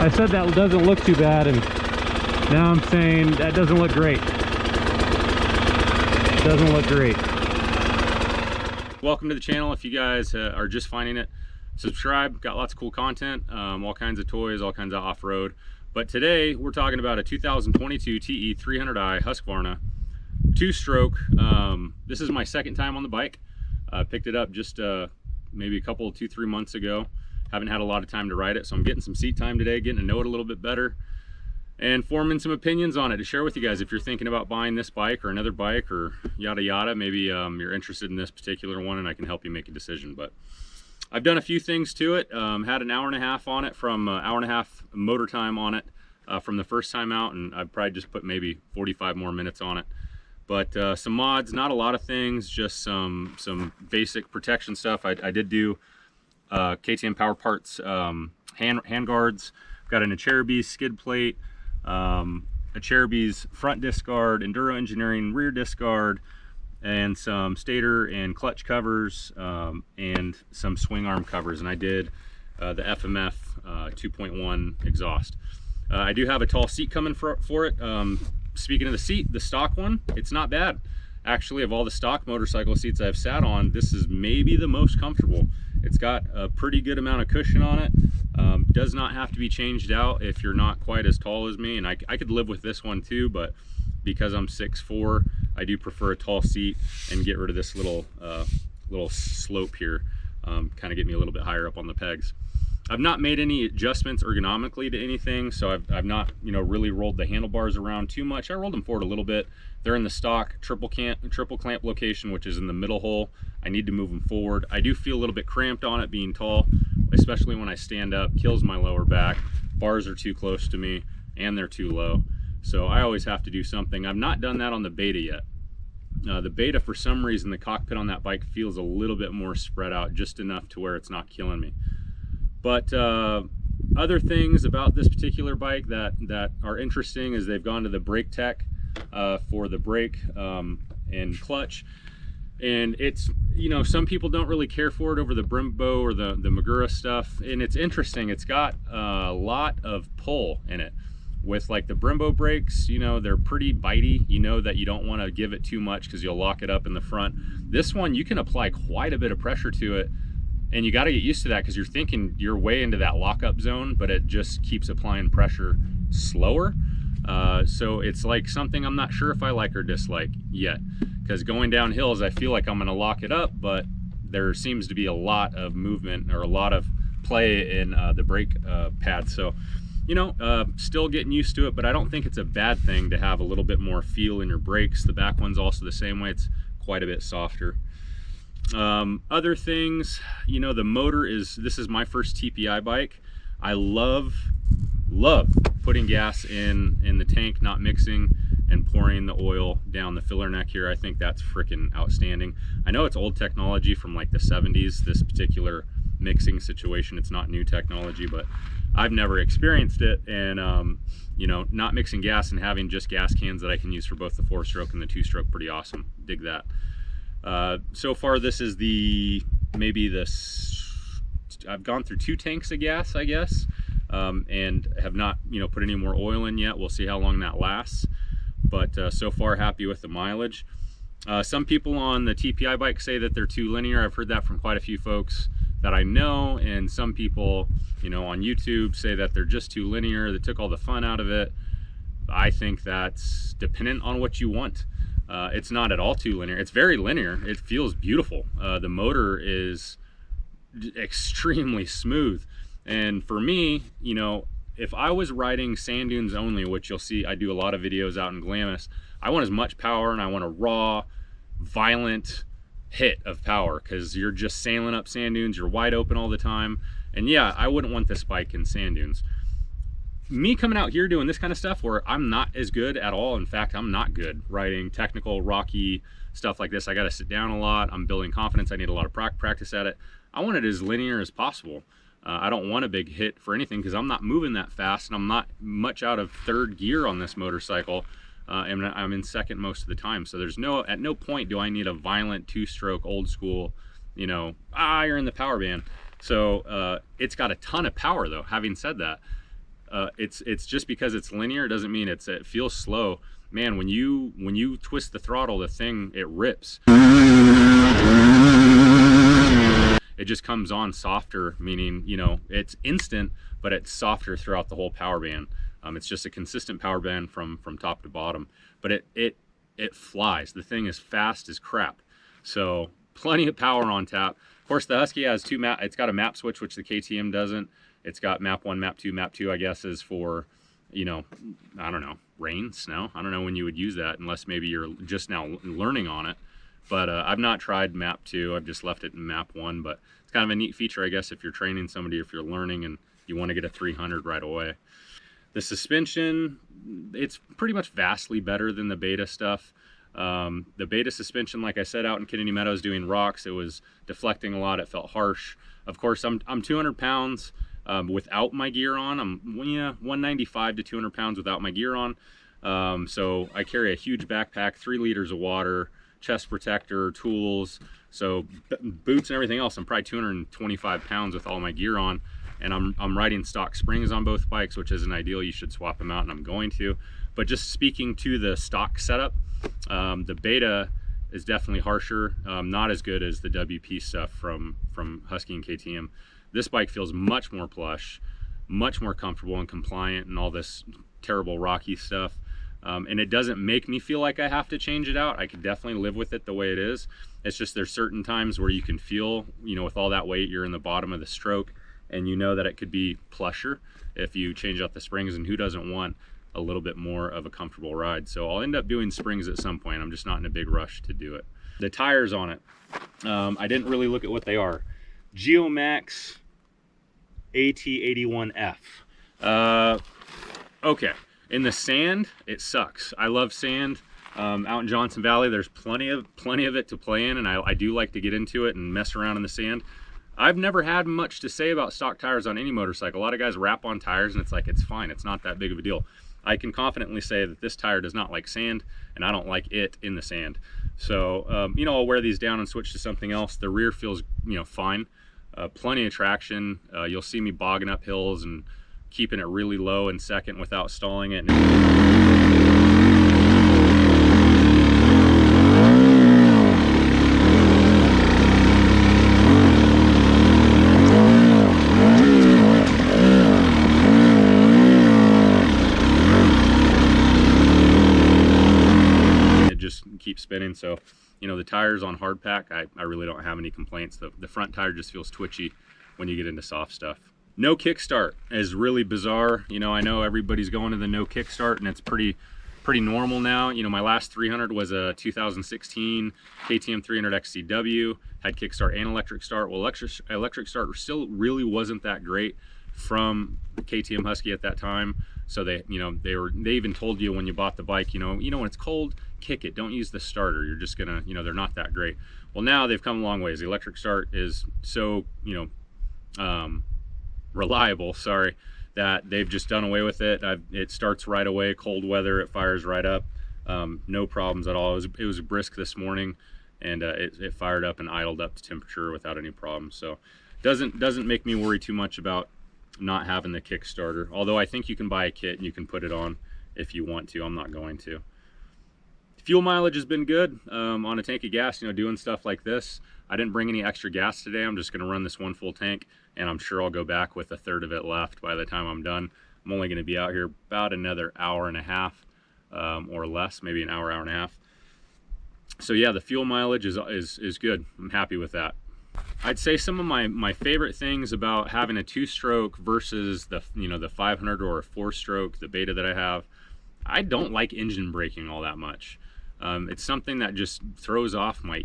I said that doesn't look too bad, and now I'm saying that doesn't look great. Doesn't look great. Welcome to the channel. If you guys are just finding it, subscribe. Got lots of cool content, all kinds of toys, all kinds of off-road. But today we're talking about a 2022 TE300i Husqvarna Two Stroke. This is my second time on the bike. I picked it up just maybe a couple, 2-3 months ago. Haven't had a lot of time to ride it, so I'm getting some seat time today, getting to know it a little bit better, and forming some opinions on it to share with you guys. If you're thinking about buying this bike or another bike or yada yada, maybe you're interested in this particular one and I can help you make a decision. But I've done a few things to it. Had an hour and a half on it, from hour and a half motor time on it from the first time out, and I've probably just put maybe 45 more minutes on it. But some mods, not a lot of things, just some basic protection stuff. I did do KTM Power Parts hand guards. Got an Cherubies skid plate, a Cherubies front disc guard, Enduro Engineering rear disc guard, and some stator and clutch covers, and some swing arm covers. And I did the FMF 2.1 exhaust. I do have a tall seat coming for it. Speaking of the seat, the stock one, it's not bad. Actually, of all the stock motorcycle seats I've sat on, this is maybe the most comfortable. It's got a pretty good amount of cushion on it. Does not have to be changed out if you're not quite as tall as me, and I could live with this one too, but because I'm 6'4", I do prefer a tall seat and get rid of this little slope here, kind of get me a little bit higher up on the pegs. I've not made any adjustments ergonomically to anything, so I've not, really rolled the handlebars around too much. I rolled them forward a little bit. They're in the stock triple clamp location, which is in the middle hole. I need to move them forward. I do feel a little bit cramped on it being tall, especially when I stand up. Kills my lower back. Bars are too close to me and they're too low. So I always have to do something. I've not done that on the Beta yet. The Beta, for some reason, the cockpit on that bike feels a little bit more spread out, just enough to where it's not killing me. But other things about this particular bike that are interesting is they've gone to the brake tech for the brake and clutch. And it's, some people don't really care for it over the Brembo or the Magura stuff. And it's interesting, it's got a lot of pull in it. With like the Brembo brakes, they're pretty bitey. You know that you don't want to give it too much because you'll lock it up in the front. This one, you can apply quite a bit of pressure to it. And you got to get used to that because you're thinking you're way into that lockup zone, but it just keeps applying pressure slower. So it's like something I'm not sure if I like or dislike yet, because going down hills, I feel like I'm going to lock it up, but there seems to be a lot of movement or a lot of play in the brake pad. So, still getting used to it, but I don't think it's a bad thing to have a little bit more feel in your brakes. The back one's also the same way. It's quite a bit softer. Other things, the motor this is my first TPI bike. I love putting gas in the tank, not mixing, and pouring the oil down the filler neck here. I think that's freaking outstanding. I know it's old technology from like the 70s, this particular mixing situation. It's not new technology, but I've never experienced it. And not mixing gas and having just gas cans that I can use for both the 4-stroke and the 2-stroke, pretty awesome. Dig that. So far, this is I've gone through 2 tanks of gas, I guess, and have not, put any more oil in yet. We'll see how long that lasts, but so far, happy with the mileage. Some people on the TPI bike say that they're too linear. I've heard that from quite a few folks that I know, and some people, on YouTube say that they're just too linear, that took all the fun out of it. I think that's dependent on what you want. It's not at all too linear. It's very linear. It feels beautiful. The motor is extremely smooth. And for me, if I was riding sand dunes only, which you'll see I do a lot of videos out in Glamis, I want as much power and I want a raw, violent hit of power, because you're just sailing up sand dunes, you're wide open all the time. And yeah, I wouldn't want this bike in sand dunes. Me coming out here doing this kind of stuff where I'm not as good at all. In fact, I'm not good riding technical, rocky stuff like this. I got to sit down a lot. I'm building confidence. I need a lot of practice at it. I want it as linear as possible. I don't want a big hit for anything because I'm not moving that fast, and I'm not much out of third gear on this motorcycle. And I'm in second most of the time. So at no point do I need a violent 2-stroke old school, you're in the power band. So it's got a ton of power though. Having said that, It's just because it's linear doesn't mean it feels slow. Man, when you twist the throttle, the thing, it rips. It just comes on softer, meaning, you know, it's instant, but it's softer throughout the whole power band. It's just a consistent power band from top to bottom, but it flies. The thing is fast as crap. So plenty of power on tap. Of course, the Husky has it's got a map switch, which the KTM doesn't. It's got map 1, map 2. Map 2, I guess, is for, you know, I don't know, rain, snow. I don't know when you would use that unless maybe you're just now learning on it. But I've not tried map 2. I've just left it in map 1. But it's kind of a neat feature, I guess, if you're training somebody, if you're learning and you want to get a 300 right away. The suspension, it's pretty much vastly better than the Beta stuff. The Beta suspension, like I said, out in Kennedy Meadows doing rocks, it was deflecting a lot. It felt harsh. Of course, I'm 200 pounds without my gear on. I'm 195 to 200 pounds without my gear on. So I carry a huge backpack, 3 liters of water, chest protector, tools, so boots and everything else. I'm probably 225 pounds with all my gear on, and I'm riding stock springs on both bikes, which isn't ideal. You should swap them out, and I'm going to. But just speaking to the stock setup, the Beta is definitely harsher, not as good as the WP stuff from Husky and KTM. This bike feels much more plush, much more comfortable and compliant, and all this terrible rocky stuff. And it doesn't make me feel like I have to change it out. I could definitely live with it the way it is. It's just there's certain times where you can feel, you know, with all that weight, you're in the bottom of the stroke, and you know that it could be plusher if you change out the springs, and who doesn't want a little bit more of a comfortable ride? So I'll end up doing springs at some point. I'm just not in a big rush to do it. The tires on it, I didn't really look at what they are. Geomax AT81F. Okay. In the sand, it sucks. I love sand. Out in Johnson Valley, there's plenty of it to play in, and I do like to get into it and mess around in the sand. I've never had much to say about stock tires on any motorcycle. A lot of guys wrap on tires and it's like, it's fine, it's not that big of a deal. I can confidently say that this tire does not like sand, and I don't like it in the sand. So, you know, I'll wear these down and switch to something else. The rear feels, you know, fine. Plenty of traction. You'll see me bogging up hills and keeping it really low in second without stalling it. It just keeps spinning. So, you know, the tires on hard pack, I really don't have any complaints. The front tire just feels twitchy when you get into soft stuff. No kickstart is really bizarre. You know, I know everybody's going to the no kickstart, and it's pretty normal now. You know, my last 300 was a 2016 KTM 300 XCW, had kickstart and electric start. Well, electric start still really wasn't that great from KTM Husky at that time. So they, you know, they even told you when you bought the bike, you know, when it's cold, kick it, don't use the starter. You're just gonna, you know, they're not that great. Well, now they've come a long ways. The electric start is so, you know, reliable, sorry, that they've just done away with it. It starts right away, cold weather, it fires right up, no problems at all. It was brisk this morning, and it fired up and idled up to temperature without any problems. So doesn't make me worry too much about not having the Kickstarter, although I think you can buy a kit and you can put it on if you want to. I'm not going to. Fuel mileage has been good on a tank of gas, you know, doing stuff like this. I didn't bring any extra gas today. I'm just going to run this one full tank, and I'm sure I'll go back with a third of it left by the time I'm done. I'm only going to be out here about another hour and a half or less, maybe an hour and a half. So yeah, the fuel mileage is good. I'm happy with that. I'd say some of my favorite things about having a 2-stroke versus the, you know, the 500 or a 4-stroke, the Beta that I have, I don't like engine braking all that much. It's something that just throws off my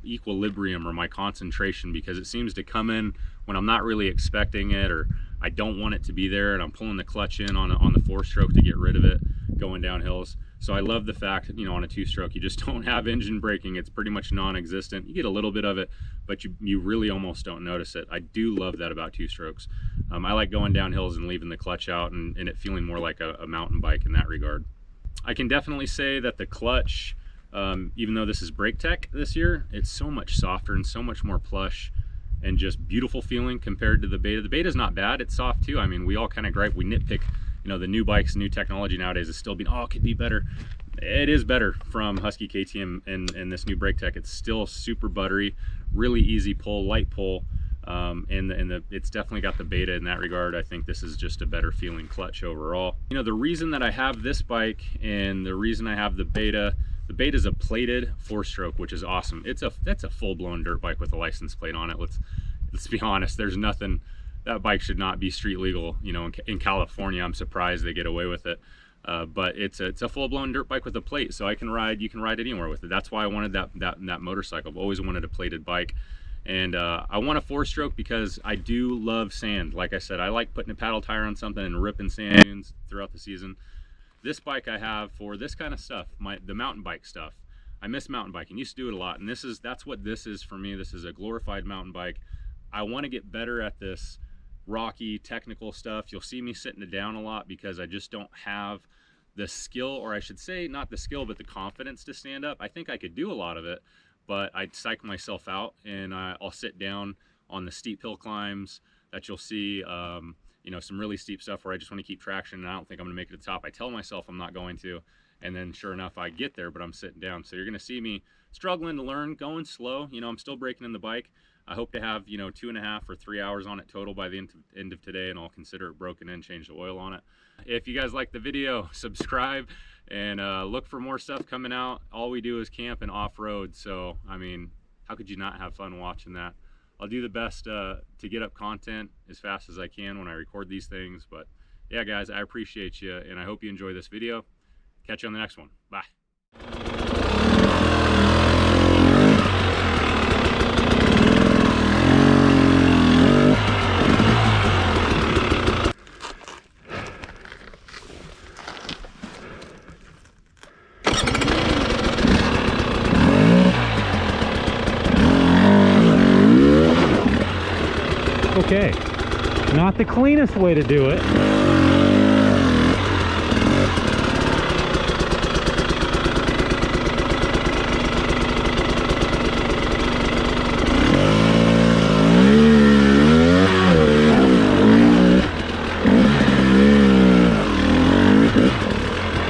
equilibrium or my concentration, because it seems to come in when I'm not really expecting it, or I don't want it to be there, and I'm pulling the clutch in on the 4-stroke to get rid of it going down hills. So I love the fact that, you know, on a 2-stroke you just don't have engine braking. It's pretty much non-existent. You get a little bit of it, but you really almost don't notice it. I do love that about 2-strokes. I like going down hills and leaving the clutch out, and it feeling more like a mountain bike in that regard. I can definitely say that the clutch, even though this is brake tech this year, it's so much softer and so much more plush and just beautiful feeling compared to the Beta. The Beta's not bad, it's soft too. I mean, we all kind of gripe, we nitpick, you know, the new bikes, new technology nowadays is still being, oh, it could be better. It is better from Husky KTM and this new brake tech. It's still super buttery, really easy pull, light pull. It's definitely got the Beta in that regard. I think this is just a better feeling clutch overall. You know, the reason that I have this bike and the reason I have the Beta is a plated 4-stroke, which is awesome. That's a full-blown dirt bike with a license plate on it. Let's be honest, there's nothing, that bike should not be street legal, you know, in California. I'm surprised they get away with it. But it's a full-blown dirt bike with a plate, so you can ride it anywhere with it. That's why I wanted that motorcycle. I've always wanted a plated bike. And I want a 4-stroke because I do love sand. Like I said, I like putting a paddle tire on something and ripping sand dunes throughout the season. This bike I have for this kind of stuff, the mountain bike stuff. I miss mountain biking, used to do it a lot, and that's what this is for me. This is a glorified mountain bike. I want to get better at this rocky technical stuff. You'll see me sitting it down a lot because I just don't have the skill, or I should say not the skill, but the confidence to stand up. I think I could do a lot of it, but I'd psych myself out, and I'll sit down on the steep hill climbs that you'll see, you know, some really steep stuff where I just want to keep traction and I don't think I'm gonna make it to the top. I tell myself I'm not going to, and then sure enough I get there, but I'm sitting down. So you're gonna see me struggling to learn, going slow. You know, I'm still breaking in the bike. I hope to have, you know, 2.5 or 3 hours on it total by the end of today, and I'll consider it broken in, change the oil on it. If you guys like the video, subscribe and look for more stuff coming out. All we do is camp and off-road, so I mean, how could you not have fun watching that? I'll do the best to get up content as fast as I can when I record these things. But yeah, guys, I appreciate you, and I hope you enjoy this video. Catch you on the next one. Bye. Okay, not the cleanest way to do it.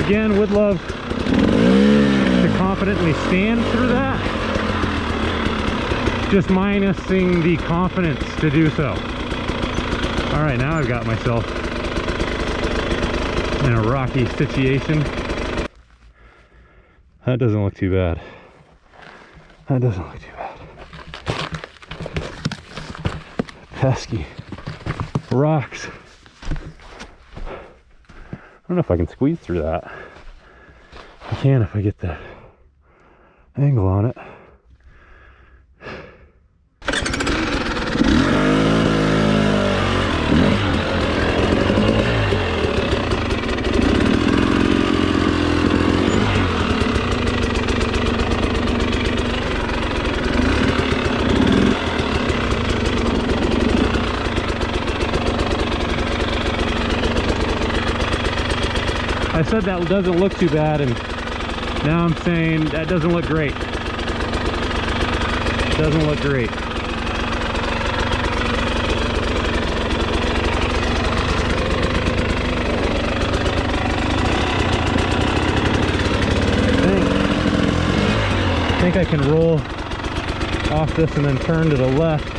Again, would love to confidently stand through that. Just minusing the confidence to do so. All right, now I've got myself in a rocky situation. That doesn't look too bad. That doesn't look too bad. Pesky rocks. I don't know if I can squeeze through that. I can if I get the angle on it. I said that doesn't look too bad, and now I'm saying that doesn't look great. It doesn't look great. I think I can roll off this and then turn to the left.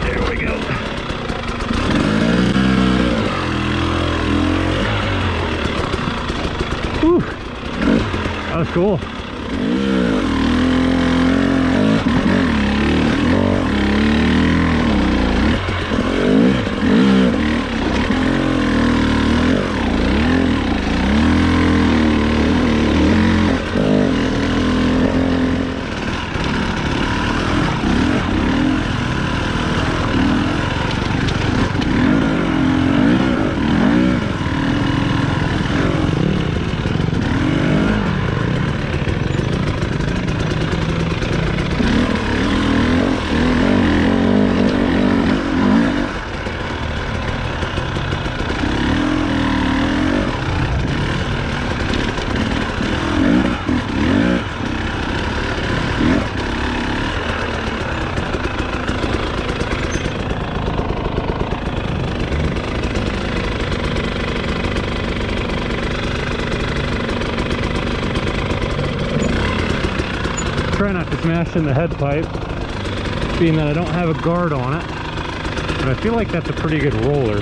There we go. Whew. That was cool. not to smash in the head pipe, being that I don't have a guard on it. But I feel like that's a pretty good roller.